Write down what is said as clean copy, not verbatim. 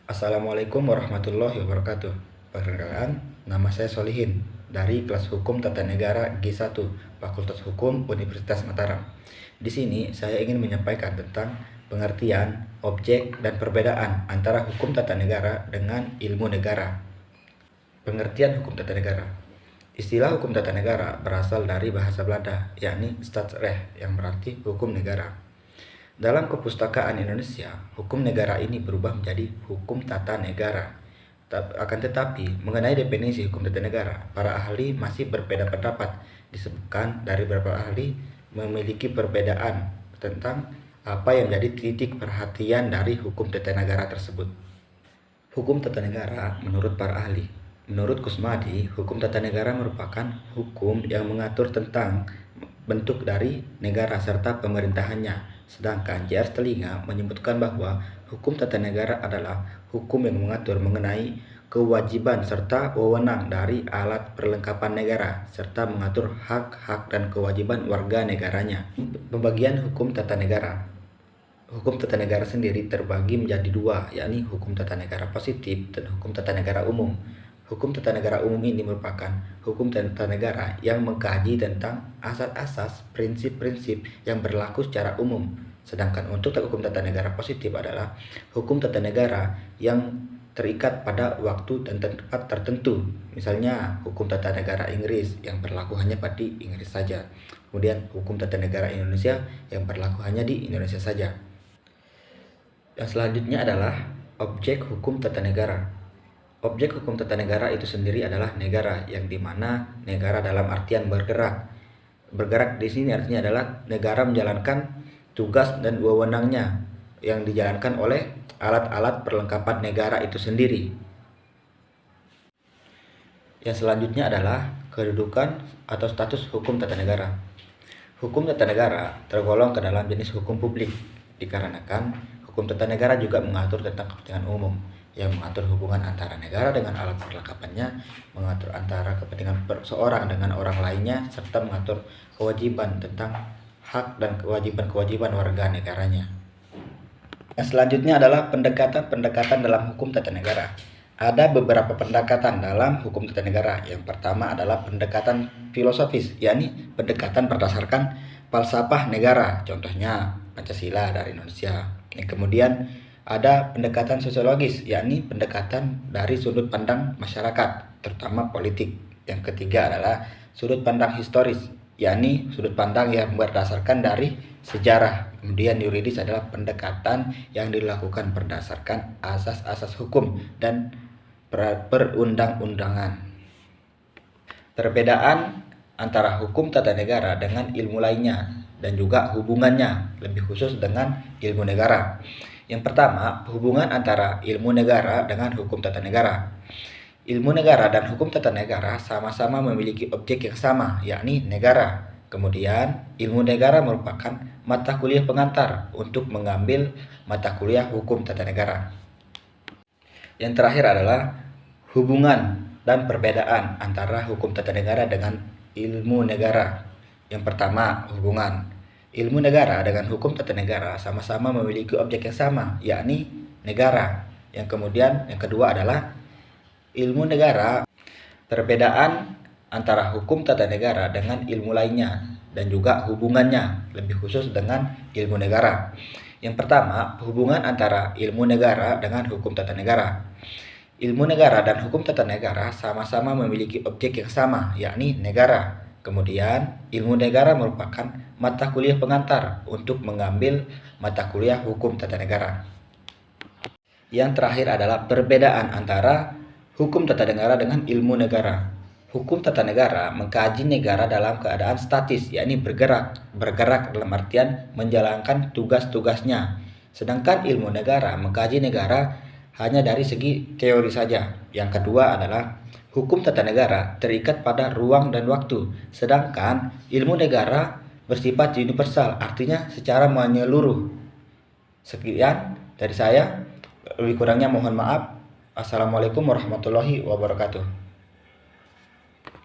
Assalamualaikum warahmatullahi wabarakatuh. Perkenalkan, nama saya Solihin dari kelas Hukum Tata Negara G1, Fakultas Hukum Universitas Mataram. Di sini saya ingin menyampaikan tentang pengertian, objek, dan perbedaan antara hukum tata negara dengan ilmu negara. Pengertian hukum tata negara. Istilah hukum tata negara berasal dari bahasa Belanda, yakni Staatsrecht, yang berarti hukum negara. Dalam kepustakaan Indonesia, hukum negara ini berubah menjadi hukum tata negara. Akan tetapi, mengenai definisi hukum tata negara, para ahli masih berbeda pendapat. Disebutkan dari beberapa ahli memiliki perbedaan tentang apa yang menjadi titik perhatian dari hukum tata negara tersebut. Hukum tata negara menurut para ahli. Menurut Kusmadi, hukum tata negara merupakan hukum yang mengatur tentang bentuk dari negara serta pemerintahannya. Sedangkan J.R. Telinga menyebutkan bahwa hukum tata negara adalah hukum yang mengatur mengenai kewajiban serta wewenang dari alat perlengkapan negara, serta mengatur hak-hak dan kewajiban warga negaranya. Pembagian hukum tata negara. Hukum tata negara sendiri terbagi menjadi dua, yakni hukum tata negara positif dan hukum tata negara umum. Hukum tata negara umum ini merupakan hukum tata negara yang mengkaji tentang asas-asas, prinsip-prinsip yang berlaku secara umum. Sedangkan untuk hukum tata negara positif adalah hukum tata negara yang terikat pada waktu dan tempat tertentu. Misalnya hukum tata negara Inggris yang berlaku hanya pada Inggris saja. Kemudian hukum tata negara Indonesia yang berlaku hanya di Indonesia saja. Yang selanjutnya adalah objek hukum tata negara. Objek hukum tata negara itu sendiri adalah negara, yang dimana negara dalam artian bergerak. Bergerak di sini artinya adalah negara menjalankan tugas dan wewenangnya yang dijalankan oleh alat-alat perlengkapan negara itu sendiri. Yang selanjutnya adalah kedudukan atau status hukum tata negara. Hukum tata negara tergolong ke dalam jenis hukum publik, dikarenakan hukum tata negara juga mengatur tentang kepentingan umum, yang mengatur hubungan antara negara dengan alat perlengkapannya, mengatur antara kepentingan seorang dengan orang lainnya, serta mengatur kewajiban tentang hak dan kewajiban-kewajiban warga negaranya. Yang selanjutnya adalah pendekatan-pendekatan dalam hukum tata negara. Ada beberapa pendekatan dalam hukum tata negara. Yang pertama adalah pendekatan filosofis, yakni pendekatan berdasarkan falsafah negara, contohnya Pancasila dari Indonesia. Yang kemudian ada pendekatan sosiologis, yakni pendekatan dari sudut pandang masyarakat, terutama politik. Yang ketiga adalah sudut pandang historis, yakni sudut pandang yang berdasarkan dari sejarah. Kemudian yuridis adalah pendekatan yang dilakukan berdasarkan asas-asas hukum dan perundang-undangan. Perbedaan antara hukum tata negara dengan ilmu lainnya dan juga hubungannya, lebih khusus dengan ilmu negara. Yang pertama, hubungan antara ilmu negara dengan hukum tata negara. Ilmu negara dan hukum tata negara sama-sama memiliki objek yang sama, yakni negara. Kemudian, ilmu negara merupakan mata kuliah pengantar untuk mengambil mata kuliah hukum tata negara. Yang terakhir adalah hubungan dan perbedaan antara hukum tata negara dengan ilmu negara. Yang pertama, hubungan. Ilmu negara dengan hukum tata negara sama-sama memiliki objek yang sama, yakni negara. Yang kemudian yang kedua adalah ilmu negara. Perbedaan antara hukum tata negara dengan ilmu lainnya dan juga hubungannya, lebih khusus dengan ilmu negara. Yang pertama, hubungan antara ilmu negara dengan hukum tata negara. Ilmu negara dan hukum tata negara sama-sama memiliki objek yang sama, yakni negara. Kemudian, ilmu negara merupakan mata kuliah pengantar untuk mengambil mata kuliah hukum tata negara. Yang terakhir adalah perbedaan antara hukum tata negara dengan ilmu negara. Hukum tata negara mengkaji negara dalam keadaan statis, yakni bergerak dalam artian menjalankan tugas-tugasnya. Sedangkan ilmu negara mengkaji negara hanya dari segi teori saja. Yang kedua adalah hukum tata negara terikat pada ruang dan waktu, sedangkan ilmu negara bersifat universal, artinya secara menyeluruh. Sekian dari saya, lebih kurangnya mohon maaf. Assalamualaikum warahmatullahi wabarakatuh.